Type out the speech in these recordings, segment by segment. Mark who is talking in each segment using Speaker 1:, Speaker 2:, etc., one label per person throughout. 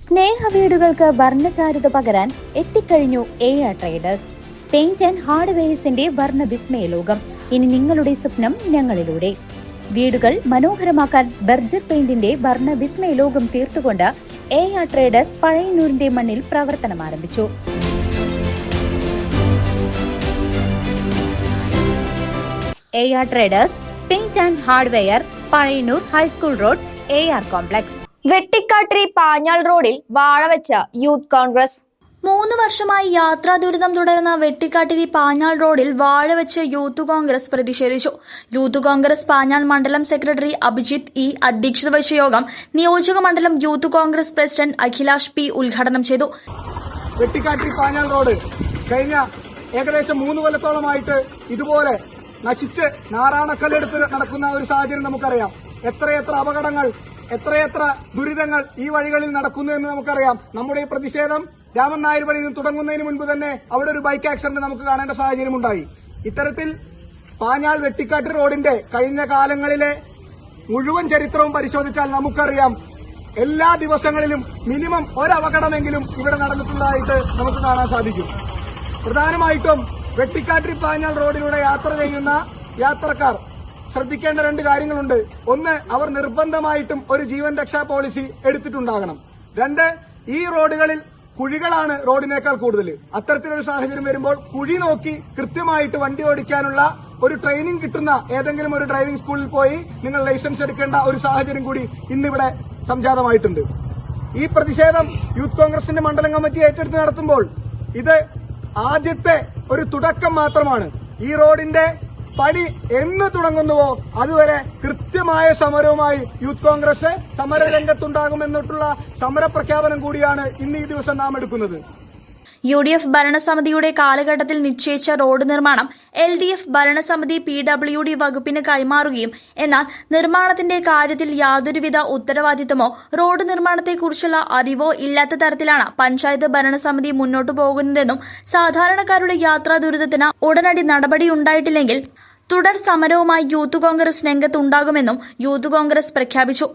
Speaker 1: സ്നേഹവീടുകൾക്ക് വർണ്ണചാരുത പകരാൻ എത്തിക്കഴിഞ്ഞു എ.ആർ traders. Paint and ഹാർഡ്വെയർസിന്റെ വർണ്ണ വിസ്മയ ലോകം. ഇനി നിങ്ങളുടെ സ്വപ്നം ഞങ്ങളിലൂടെ. വീടുകൾ മനോഹരമാക്കാൻ ബർജർ പെയിന്റിന്റെ വർണ്ണ വിസ്മയ ലോകം തീർത്തുകൊണ്ട് എ.ആർ ട്രേഡേഴ്സ് പഴയന്നൂരിന്റെ മണ്ണിൽ പ്രവർത്തനം ആരംഭിച്ചു. A R traders paint and hardware, Pazhayannur high school road, A R complex.
Speaker 2: Vettikkattiri Panjal റോഡിൽ വാഴവെച്ച യൂത്ത് കോൺഗ്രസ്.
Speaker 3: 3 വർഷമായി യാത്രാ ദുരിതം തുടരുന്ന വെട്ടിക്കാട്ടിരി പാഞ്ഞാൾ റോഡിൽ വാഴവെച്ച് യൂത്ത് കോൺഗ്രസ് പ്രതിഷേധിച്ചു. യൂത്ത് കോൺഗ്രസ് പാഞ്ഞാൾ മണ്ഡലം സെക്രട്ടറി അഭിജിത്ത് ഇ അധ്യക്ഷത വഹിച്ച യോഗം നിയോജക മണ്ഡലം youth Congress president Akhilash P ഉദ്ഘാടനം ചെയ്തു.
Speaker 4: വെട്ടിക്കാട്ടിരി പാഞ്ഞാൾ റോഡ് കഴിഞ്ഞ ഏകദേശം 3 കൊല്ലത്തോളമായിട്ട് ഇതുപോലെ നശിച്ച് നാറാണക്കല്ലെടുത്ത് നടക്കുന്ന ഒരു സാഹചര്യം നമുക്കറിയാം. എത്രയെത്ര അപകടങ്ങൾ, എത്രയെത്ര ദുരിതങ്ങൾ ഈ വഴികളിൽ നടക്കുന്നു എന്ന് നമുക്കറിയാം. നമ്മുടെ ഈ പ്രതിഷേധം രാമൻ നായർ വഴിയിൽ നിന്ന് തുടങ്ങുന്നതിന് മുൻപ് തന്നെ അവിടെ ഒരു ബൈക്ക് ആക്സിഡന്റ് നമുക്ക് കാണേണ്ട സാഹചര്യം ഉണ്ടായി. ഇത്തരത്തിൽ പാഞ്ഞാൾ വെട്ടിക്കാട്ടി റോഡിന്റെ കഴിഞ്ഞ കാലങ്ങളിലെ മുഴുവൻ ചരിത്രവും പരിശോധിച്ചാൽ നമുക്കറിയാം, എല്ലാ ദിവസങ്ങളിലും മിനിമം ഒരപകടമെങ്കിലും ഇവിടെ നടന്നിട്ടുള്ളതായിട്ട് നമുക്ക് കാണാൻ സാധിക്കും. പ്രധാനമായിട്ടും വെട്ടിക്കാട്ടിരി പാഞ്ഞാൾ റോഡിലൂടെ യാത്ര ചെയ്യുന്ന യാത്രക്കാർ ശ്രദ്ധിക്കേണ്ട 2 കാര്യങ്ങളുണ്ട്. ഒന്ന്, അവർ നിർബന്ധമായിട്ടും ഒരു ജീവൻ രക്ഷാ പോളിസി എടുത്തിട്ടുണ്ടാകണം. 2, ഈ റോഡുകളിൽ കുഴികളാണ് റോഡിനേക്കാൾ കൂടുതൽ. അത്തരത്തിലൊരു സാഹചര്യം വരുമ്പോൾ കുഴി നോക്കി കൃത്യമായിട്ട് വണ്ടി ഓടിക്കാനുള്ള ഒരു ട്രെയിനിങ് കിട്ടുന്ന ഏതെങ്കിലും ഒരു ഡ്രൈവിംഗ് സ്കൂളിൽ പോയി നിങ്ങൾ ലൈസൻസ് എടുക്കേണ്ട ഒരു സാഹചര്യം കൂടി ഇന്നിവിടെ സംജാതമായിട്ടുണ്ട്. ഈ പ്രതിഷേധം യൂത്ത് കോൺഗ്രസിന്റെ മണ്ഡലം കമ്മിറ്റി ഏറ്റെടുത്ത് നടത്തുമ്പോൾ ഇത് ആദ്യത്തെ ഒരു തുടക്കം മാത്രമാണ്. ഈ റോഡിന്റെ പണി എന്ന് തുടങ്ങുന്നുവോ അതുവരെ കൃത്യമായ സമരവുമായി യൂത്ത് കോൺഗ്രസ് സമരരംഗത്തുണ്ടാകുമെന്നിട്ടുള്ള സമരപ്രഖ്യാപനം കൂടിയാണ് ഇന്ന് ഈ ദിവസം നാം എടുക്കുന്നത്.
Speaker 3: UDF ഭരണസമിതിയുടെ കാലഘട്ടത്തിൽ നിശ്ചയിച്ച റോഡ് നിർമ്മാണം LDF ഭരണസമിതി PWD വകുപ്പിന് കൈമാറുകയും എന്നാൽ നിർമ്മാണത്തിന്റെ കാര്യത്തിൽ യാതൊരുവിധ ഉത്തരവാദിത്തമോ റോഡ് നിർമ്മാണത്തെക്കുറിച്ചുള്ള അറിവോ ഇല്ലാത്ത തരത്തിലാണ് പഞ്ചായത്ത് ഭരണസമിതി മുന്നോട്ടു പോകുന്നതെന്നും സാധാരണക്കാരുടെ യാത്രാ ദുരിതത്തിന് ഉടനടി നടപടിയുണ്ടായിട്ടില്ലെങ്കിൽ തുടർ സമരവുമായി യൂത്ത് കോൺഗ്രസ് രംഗത്തുണ്ടാകുമെന്നും യൂത്ത് കോൺഗ്രസ് പ്രഖ്യാപിച്ചു.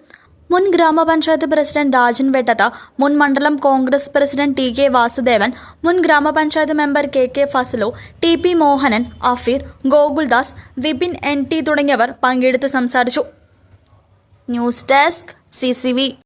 Speaker 3: മുൻ ഗ്രാമപഞ്ചായത്ത് പ്രസിഡന്റ് രാജൻ വെട്ടത്ത, മുൻ മണ്ഡലം കോൺഗ്രസ് പ്രസിഡന്റ് TK വാസുദേവൻ, മുൻ grama panchayat member KK Fasalu, TP Mohanan, Afeer, Gokuldas, Vipin NT തുടങ്ങിയവർ പങ്കെടുത്ത് സംസാരിച്ചു. News desk CCV.